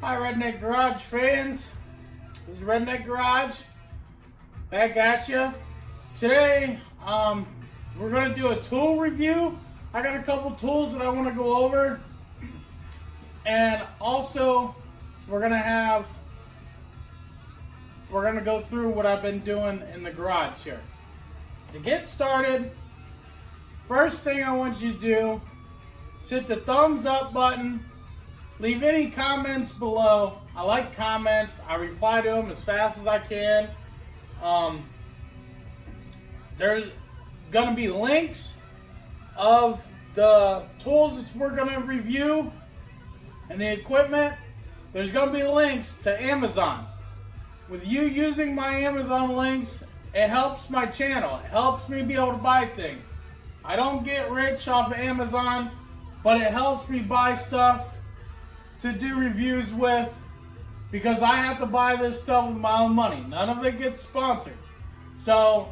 Hi, Redneck Garage fans. This is Redneck Garage back at you. Today, we're going to do a tool review. I got a couple tools that I want to go over. And also, we're going to go through what I've been doing in the garage here. To get started, first thing I want you to do is hit the thumbs up button. Leave any comments below. I like comments. I reply to them as fast as I can. There's going to be links of the tools that we're going to review and the equipment. There's going to be links to Amazon. With you using my Amazon links, it helps my channel. It helps me be able to buy things. I don't get rich off of Amazon, but it helps me buy stuff to do reviews with, because I have to buy this stuff with my own money. None of it gets sponsored. So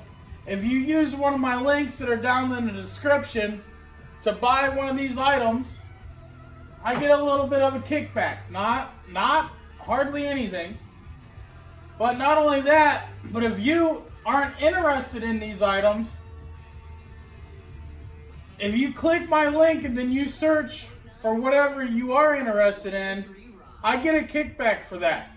if you use one of my links that are down in the description to buy one of these items, I get a little bit of a kickback. Not hardly anything. But not only that, but if you aren't interested in these items, if you click my link and then you search for whatever you are interested in, I get a kickback for that.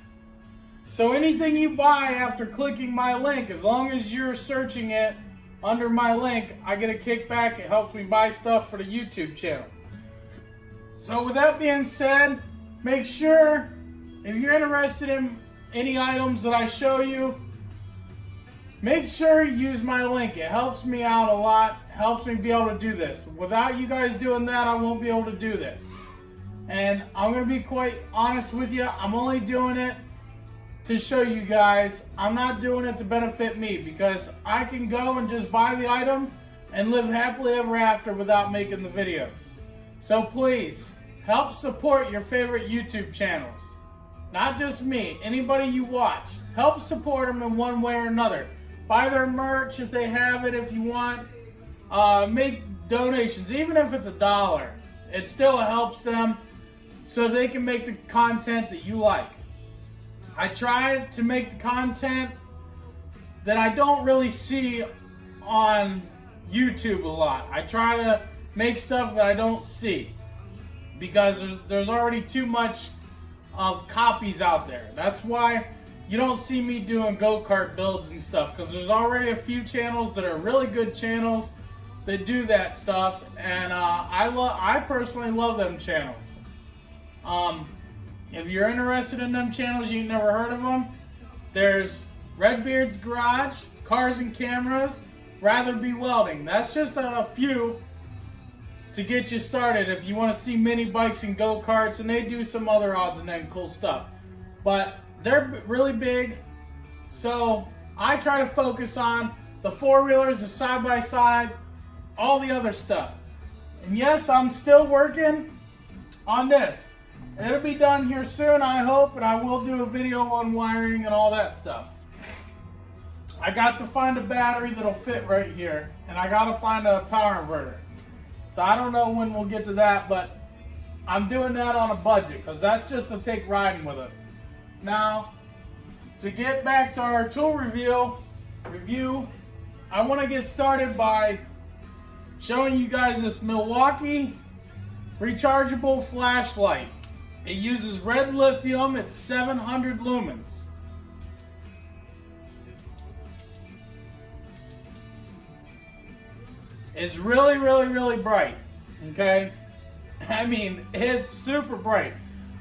So anything you buy after clicking my link, as long as you're searching it under my link, I get a kickback. It helps me buy stuff for the YouTube channel. So with that being said, make sure if you're interested in any items that I show you, make sure you use my link. It helps me out a lot. Helps me be able to do this. Without you guys doing that, I won't be able to do this. And I'm going to be quite honest with you. I'm only doing it to show you guys. I'm not doing it to benefit me, because I can go and just buy the item and live happily ever after without making the videos. So please, help support your favorite YouTube channels. Not just me, anybody you watch. Help support them in one way or another. Buy their merch if they have it, if you want. Make donations, even if it's $1. It still helps them so they can make the content that you like. I try to make the content that I don't really see on YouTube a lot. I try to make stuff that I don't see, because there's already too much of copies out there. That's why you don't see me doing go-kart builds and stuff, because there's already a few channels that are really good channels that do that stuff, and I personally love them channels. If you're interested in them channels, you've never heard of them, there's Redbeard's Garage, Cars and Cameras, Rather Be Welding. That's just a few to get you started if you want to see mini bikes and go-karts, and they do some other odds and ends cool stuff. But they're really big, so I try to focus on the four-wheelers, the side-by-sides, all the other stuff. And yes, I'm still working on this. It'll be done here soon, I hope, and I will do a video on wiring and all that stuff. I got to find a battery that'll fit right here, and I got to find a power inverter. So I don't know when we'll get to that, but I'm doing that on a budget, because that's just to take riding with us. Now, to get back to our tool review, I want to get started by showing you guys this Milwaukee rechargeable flashlight. It uses red lithium. It's 700 lumens. It's really, really, really bright. Okay? I mean, it's super bright.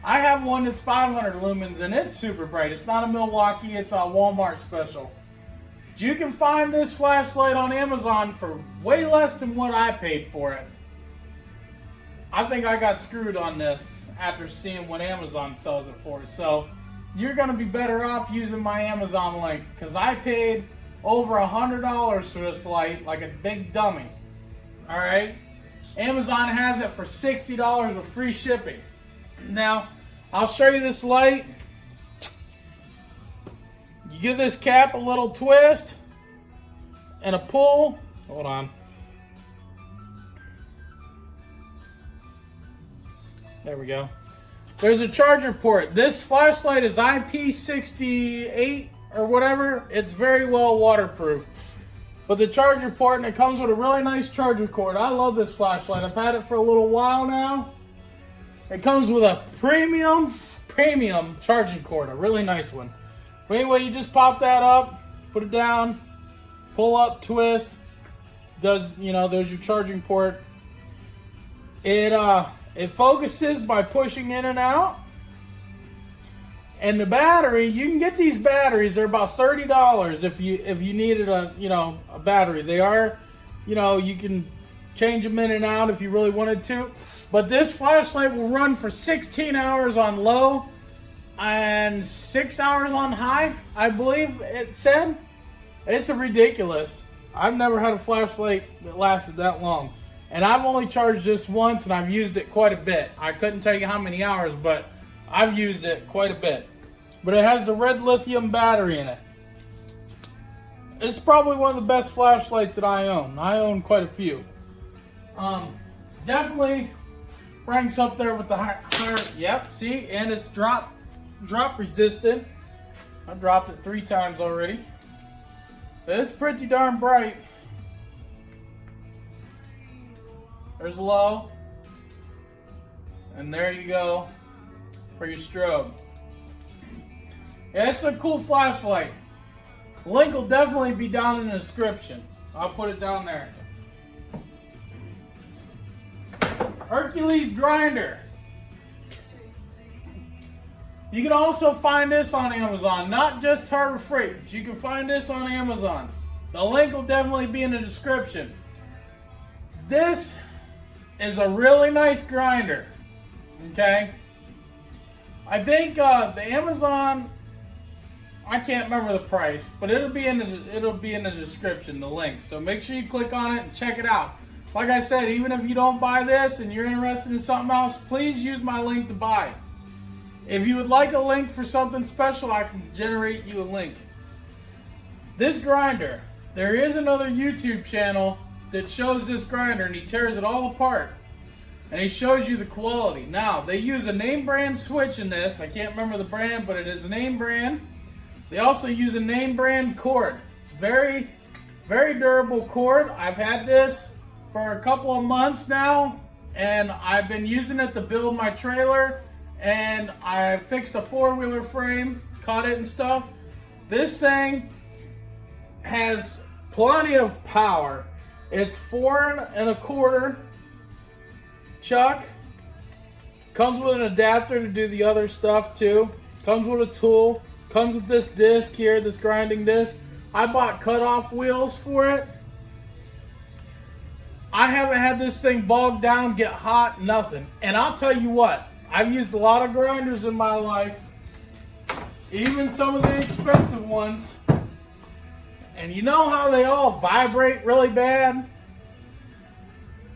I have one that's 500 lumens and it's super bright. It's not a Milwaukee, it's a Walmart special. You can find this flashlight on Amazon for way less than what I paid for it. I think I got screwed on this after seeing what Amazon sells it for. So you're going to be better off using my Amazon link, because I paid over $100 for this light like a big dummy. Alright? Amazon has it for $60 with free shipping. Now, I'll show you this light. You give this cap a little twist and a pull. Hold on. There we go. there's a charger port. This flashlight is IP68 or whatever. It's very well waterproof. But the charger port, and it comes with a really nice charger cord. I love this flashlight. I've had it for a little while now. It comes with a premium charging cord, a really nice one. But anyway, you just pop that up, put it down, pull up, twist. There's your charging port. It focuses by pushing in and out. And the battery, you can get these batteries. They're about $30 if you needed a battery. They are, you can change them in and out if you really wanted to. But this flashlight will run for 16 hours on low and 6 hours on high, I believe it said. It's ridiculous. I've never had a flashlight that lasted that long. And I've only charged this once, and I've used it quite a bit. I couldn't tell you how many hours, but I've used it quite a bit. But it has the red lithium battery in it. It's probably one of the best flashlights that I own. I own quite a few. Definitely ranks up there with the higher. Yep, see, and it's drop resistant. I dropped it 3 times already. It's pretty darn bright. There's low. And there you go for your strobe. Yeah, it's a cool flashlight. Link will definitely be down in the description. I'll put it down there. Hercules Grinder. You can also find this on Amazon, not just Harbor Freight, but you can find this on Amazon. The link will definitely be in the description. This is a really nice grinder. Okay? I think the Amazon, I can't remember the price, but it'll be in the description, the link. So make sure you click on it and check it out. Like I said, even if you don't buy this and you're interested in something else, please use my link to buy. If you would like a link for something special, I can generate you a link. This grinder, there is another YouTube channel that shows this grinder, and he tears it all apart. And he shows you the quality. Now, they use a name brand switch in this. I can't remember the brand, but it is a name brand. They also use a name brand cord. It's very, very durable cord. I've had this for a couple of months now, and I've been using it to build my trailer, and I fixed a 4-wheeler frame, cut it and stuff. This thing has plenty of power. It's 4 1/4 chuck. Comes with an adapter to do the other stuff too. Comes with a tool. Comes with this disc here, this grinding disc. I bought cutoff wheels for it. I haven't had this thing bogged down, get hot, nothing. And I'll tell you what, I've used a lot of grinders in my life, even some of the expensive ones. And you know how they all vibrate really bad?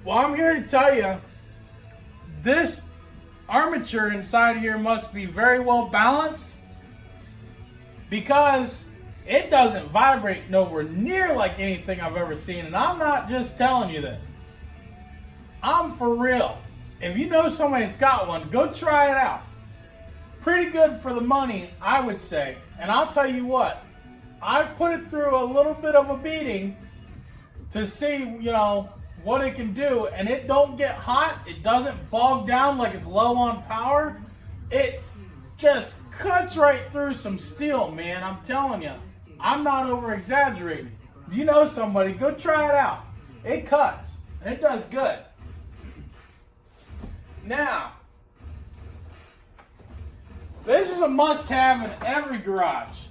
Well, I'm here to tell you, this armature inside here must be very well balanced, because it doesn't vibrate nowhere near like anything I've ever seen. And I'm not just telling you this. I'm for real. If you know somebody that's got one, go try it out. Pretty good for the money, I would say. And I'll tell you what, I've put it through a little bit of a beating to see, what it can do. And it don't get hot. It doesn't bog down like it's low on power. It just cuts right through some steel, man. I'm telling you. I'm not over exaggerating. If you know somebody, go try it out. It cuts. And it does good. Now, this is a must-have in every garage.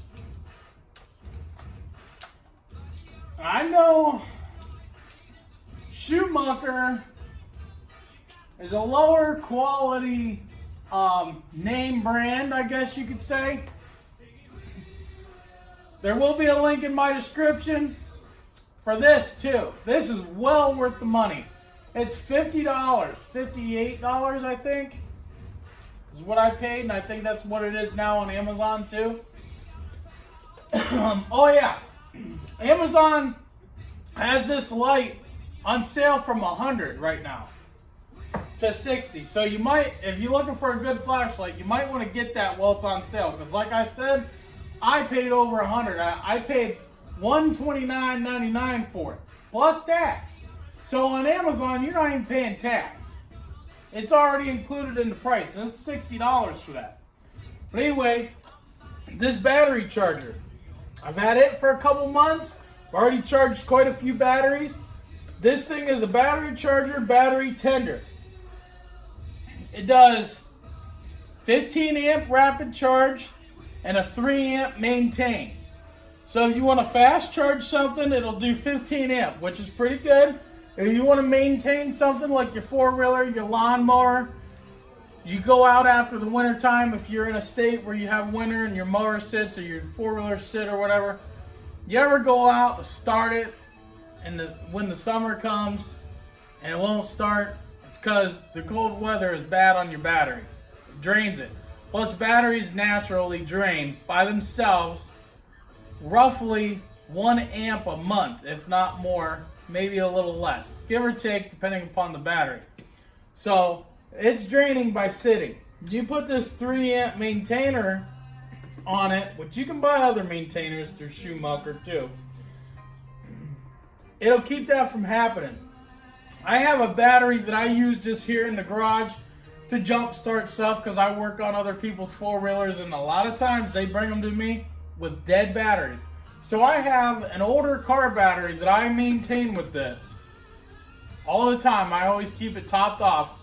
I know Schumaker is a lower quality name brand, I guess you could say. There will be a link in my description for this too. This is well worth the money. It's $50, $58 I think is what I paid, and I think that's what it is now on Amazon too. Oh yeah, Amazon has this light on sale from $100 right now to 60. So you might, if you're looking for a good flashlight, you might want to get that while it's on sale. Because like I said, I paid over $100. I paid $129.99 for it, plus tax. So on Amazon, you're not even paying tax. It's already included in the price, and it's $60 for that. But anyway, this battery charger, I've had it for a couple months. I've already charged quite a few batteries. This thing is a battery charger, battery tender. It does 15 amp rapid charge and a 3 amp maintain. So if you want to fast charge something, it'll do 15 amp, which is pretty good. If you want to maintain something like your four-wheeler, your lawnmower, you go out after the winter time, if you're in a state where you have winter and your mower sits or your four-wheeler sit or whatever, you ever go out to start it and when the summer comes and it won't start, it's because the cold weather is bad on your battery. It drains it. Plus batteries naturally drain by themselves roughly 1 amp a month, if not more, maybe a little less, give or take depending upon the battery. So it's draining by sitting. You put this 3 amp maintainer on it, which you can buy other maintainers through Schumaker too. It'll keep that from happening. I have a battery that I use just here in the garage to jump start stuff because I work on other people's four-wheelers, and a lot of times they bring them to me with dead batteries. So I have an older car battery that I maintain with this all the time. I always keep it topped off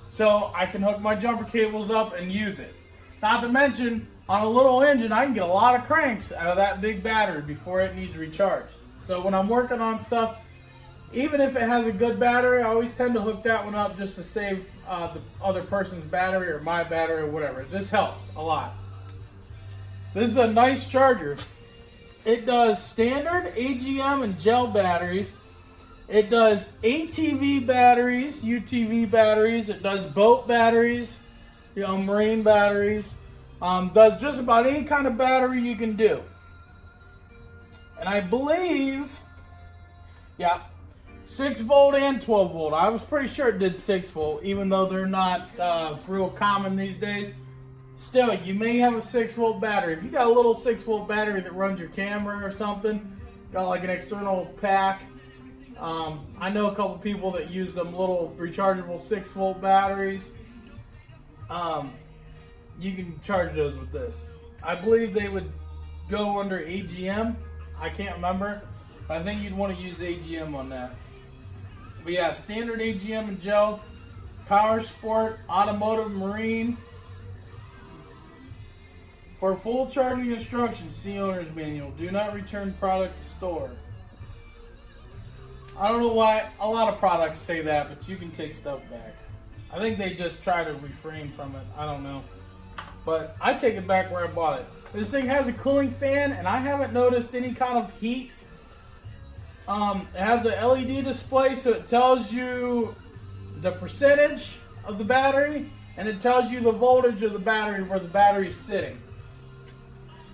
so I can hook my jumper cables up and use it. Not to mention, on a little engine, I can get a lot of cranks out of that big battery before it needs recharged. So when I'm working on stuff, even if it has a good battery, I always tend to hook that one up just to save the other person's battery or my battery or whatever. It just helps a lot. This is a nice charger. It does standard AGM and gel batteries. It does ATV batteries, UTV batteries. It does boat batteries, marine batteries. Does just about any kind of battery you can do. And I believe, 6 volt and 12 volt. I was pretty sure it did 6 volt, even though they're not real common these days. Still, you may have a 6 volt battery. If you got a little 6 volt battery that runs your camera or something, got like an external pack. I know a couple people that use them little rechargeable 6 volt batteries. You can charge those with this. I believe they would go under AGM. I can't remember, but I think you'd want to use AGM on that. But yeah, standard AGM and gel, power sport, automotive, marine. For full charging instructions, see owner's manual. Do not return product to store. I don't know why a lot of products say that, but you can take stuff back. I think they just try to refrain from it. I don't know. But I take it back where I bought it. This thing has a cooling fan, and I haven't noticed any kind of heat. It has a LED display, so it tells you the percentage of the battery, and it tells you the voltage of the battery where the battery is sitting.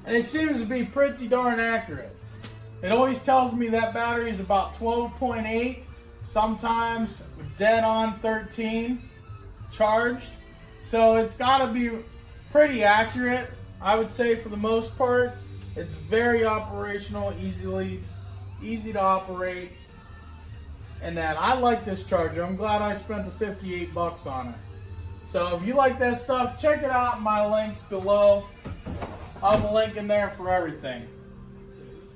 And it seems to be pretty darn accurate. It always tells me that battery is about 12.8, sometimes dead on 13 charged. So it's got to be pretty accurate, I would say, for the most part. It's very operational, easy to operate. And then I like this charger. I'm glad I spent the 58 bucks on it. So if you like that stuff, check it out in my links below. I'll have a link in there for everything.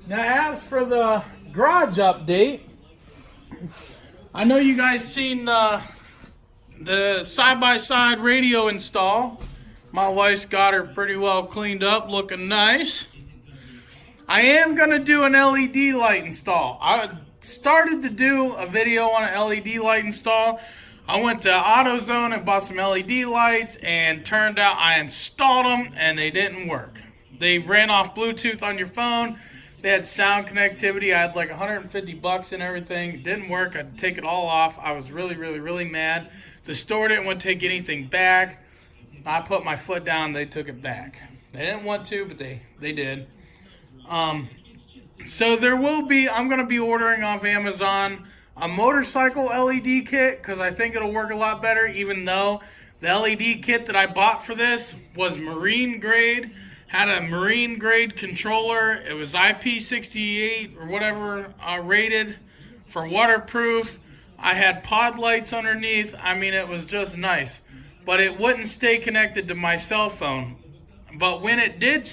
Now, as for the garage update, I know you guys seen the side-by-side radio install. My wife's got her pretty well cleaned up, looking nice. I am going to do an LED light install. I started to do a video on an LED light install. I went to AutoZone and bought some LED lights, and turned out I installed them and they didn't work. They ran off Bluetooth on your phone. They had sound connectivity. I had like 150 bucks and everything. It didn't work. I had to take it all off. I was really mad. The store didn't want to take anything back. I put my foot down. They took it back. They didn't want to, but they did. So there will be, I'm going to be ordering off Amazon a motorcycle LED kit because I think it'll work a lot better, even though the LED kit that I bought for this was marine grade, had a marine grade controller. It was IP68 or whatever rated for waterproof. I had pod lights underneath. I mean, it was just nice. But it wouldn't stay connected to my cell phone. But when it did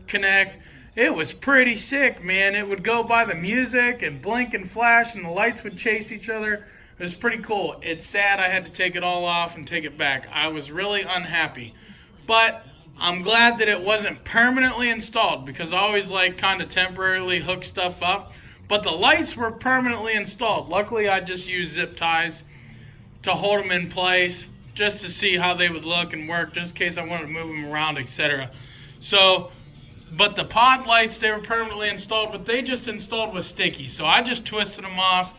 connect, it was pretty sick, man. It would go by the music and blink and flash, and the lights would chase each other. It was pretty cool. It's sad I had to take it all off and take it back. I was really unhappy. But I'm glad that it wasn't permanently installed, because I always like kind of temporarily hook stuff up. But the lights were permanently installed. Luckily, I just used zip ties to hold them in place just to see how they would look and work, just in case I wanted to move them around, etc. So, but the pod lights, they were permanently installed, but they just installed with sticky. So I just twisted them off.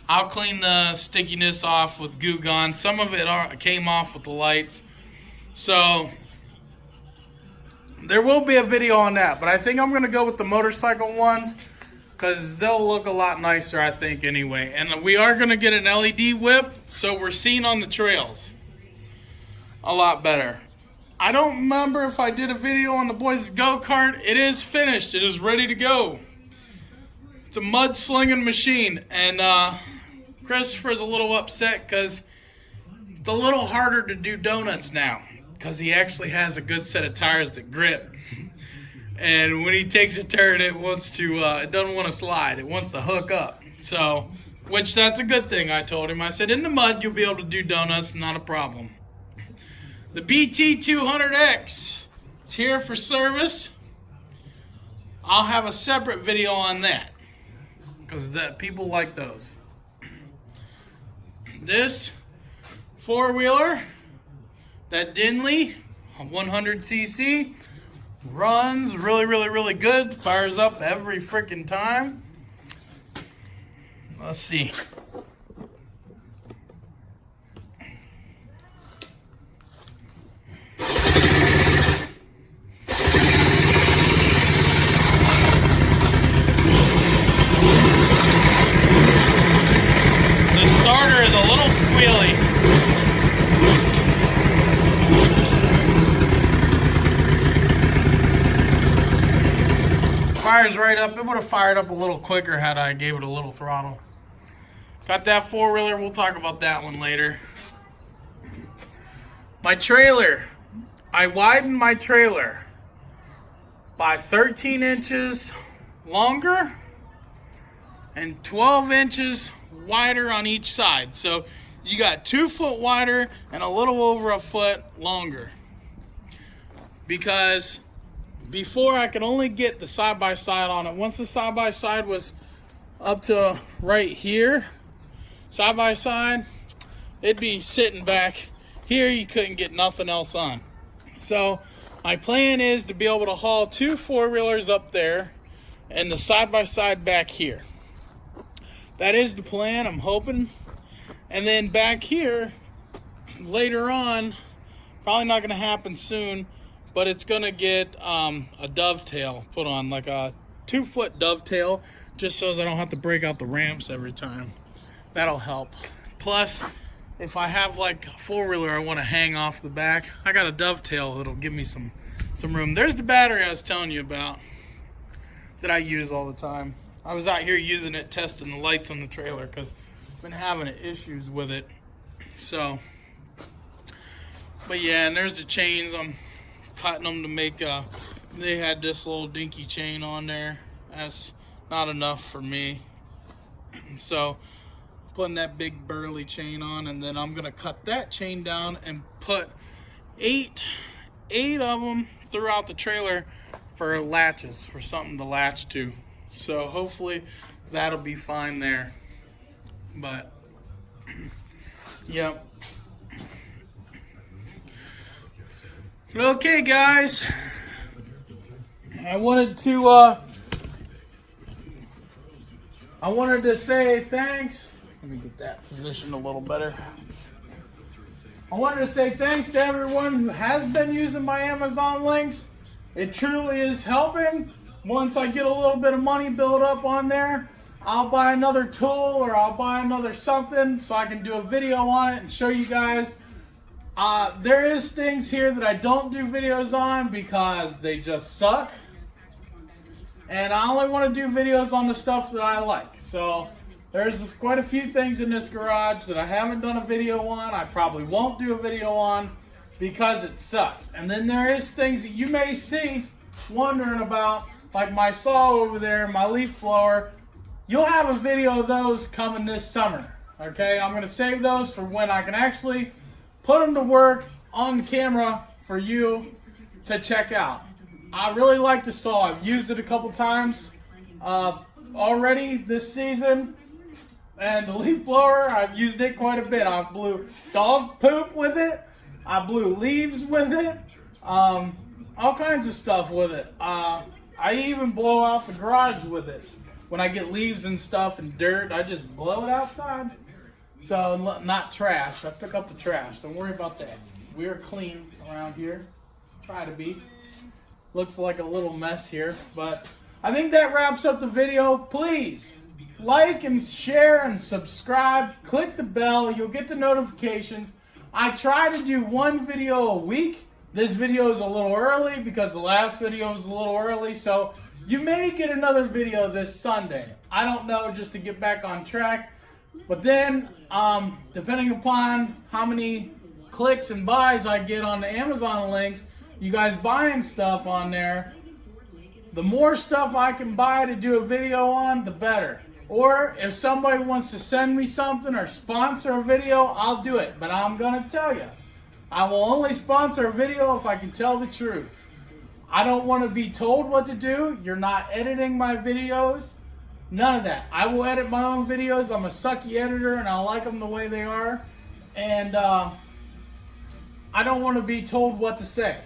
I'll clean the stickiness off with Goo Gone. Some of it came off with the lights. So there will be a video on that, but I think I'm going to go with the motorcycle ones because they'll look a lot nicer, I think, anyway. And we are going to get an LED whip, so we're seeing on the trails a lot better. I don't remember if I did a video on the boys' go-kart. It is finished. It is ready to go. It's a mud-slinging machine, and Christopher's a little upset because it's a little harder to do donuts now because he actually has a good set of tires that grip. And when he takes a turn, it doesn't want to slide. It wants to hook up. So, which that's a good thing, I told him. I said, in the mud, you'll be able to do donuts, not a problem. The BT200X is here for service. I'll have a separate video on that because people like those. This four-wheeler, that Dinley 100cc, runs really, really, really good. Fires up every freaking time. Let's see. The starter is a little squealy. Fires right up. It would have fired up a little quicker had I gave it a little throttle. Got that four-wheeler. We'll talk about that one later. My trailer. I widened my trailer by 13 inches longer and 12 inches wider on each side. So you got 2 foot wider and a little over a foot longer. Because before I could only get the side-by-side on it. Once the side-by-side was up to right here, side-by-side, it'd be sitting back here. You couldn't get nothing else on. So my plan is to be able to haul 2 four-wheelers up there and the side-by-side back here. That is the plan, I'm hoping. And then back here, later on, probably not going to happen soon, but it's going to get a dovetail put on, like a 2 foot dovetail, just so I don't have to break out the ramps every time. That'll help. Plus, if I have like a four-wheeler I want to hang off the back, I got a dovetail that'll give me some room. There's the battery I was telling you about that I use all the time. I was out here using it, testing the lights on the trailer because I've been having issues with it. So, but yeah, and there's the chains. I'm cutting them to make they had this little dinky chain on there. That's not enough for me, so putting that big burly chain on, and then I'm gonna cut that chain down and put eight of them throughout the trailer for latches, for something to latch to. So hopefully that'll be fine there. But yep. Okay, guys, I wanted to say thanks. Let me get that positioned a little better. I wanted to say thanks to everyone who has been using my Amazon links. It truly is helping. Once I get a little bit of money built up on there, I'll buy another tool or I'll buy another something so I can do a video on it and show you guys. There is things here that I don't do videos on because they just suck. And I only want to do videos on the stuff that I like. So there's quite a few things in this garage that I haven't done a video on. I probably won't do a video on because it sucks. And then there is things that you may see wondering about, like my saw over there, my leaf blower. You'll have a video of those coming this summer. Okay, I'm going to save those for when I can actually put them to work on camera for you to check out. I really like the saw. I've used it a couple times already this season. And the leaf blower, I've used it quite a bit. I blew dog poop with it. I blew leaves with it. All kinds of stuff with it. I even blow out the garage with it. When I get leaves and stuff and dirt, I just blow it outside. So, not trash. I pick up the trash. Don't worry about that. We're clean around here. Try to be. Looks like a little mess here. But I think that wraps up the video. Please like and share and subscribe. Click the bell. You'll get the notifications. I try to do one video a week. This video is a little early because the last video was a little early. So you may get another video this Sunday. I don't know, just to get back on track. But then, depending upon how many clicks and buys I get on the Amazon links, you guys buying stuff on there, the more stuff I can buy to do a video on, the better. Or if somebody wants to send me something or sponsor a video, I'll do it. But I'm going to tell you, I will only sponsor a video if I can tell the truth. I don't want to be told what to do. You're not editing my videos. None of that. I will edit my own videos. I'm a sucky editor and I like them the way they are. And I don't want to be told what to say.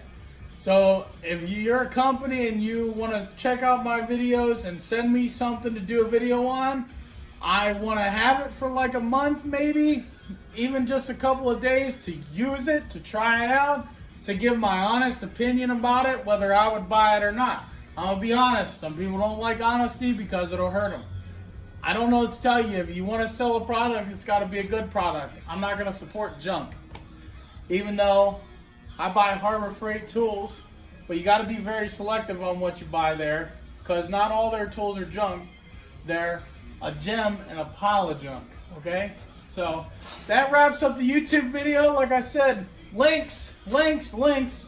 So if you're a company and you want to check out my videos and send me something to do a video on, I want to have it for like a month maybe, even just a couple of days to use it, to try it out, to give my honest opinion about it, whether I would buy it or not. I'm going to be honest. Some people don't like honesty because it'll hurt them. I don't know what to tell you. If you want to sell a product, it's got to be a good product. I'm not going to support junk. Even though I buy Harbor Freight tools, but you got to be very selective on what you buy there because not all their tools are junk. They're a gem and a pile of junk, okay? So that wraps up the YouTube video. Like I said, links,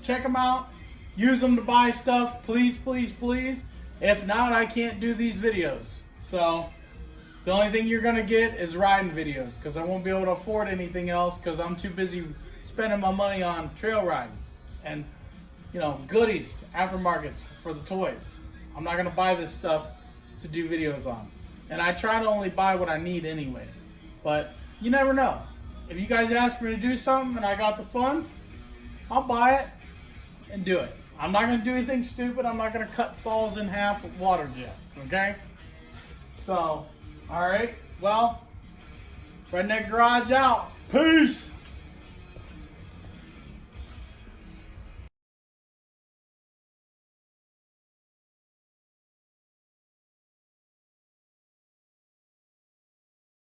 check them out. Use them to buy stuff, please, please, please. If not, I can't do these videos. So the only thing you're gonna get is riding videos because I won't be able to afford anything else because I'm too busy spending my money on trail riding and, you know, goodies, aftermarkets for the toys. I'm not gonna buy this stuff to do videos on. And I try to only buy what I need anyway. But you never know. If you guys ask me to do something and I got the funds, I'll buy it and do it. I'm not going to do anything stupid. I'm not going to cut saws in half with water jets, okay? So, alright. Well, Redneck Garage out. Peace!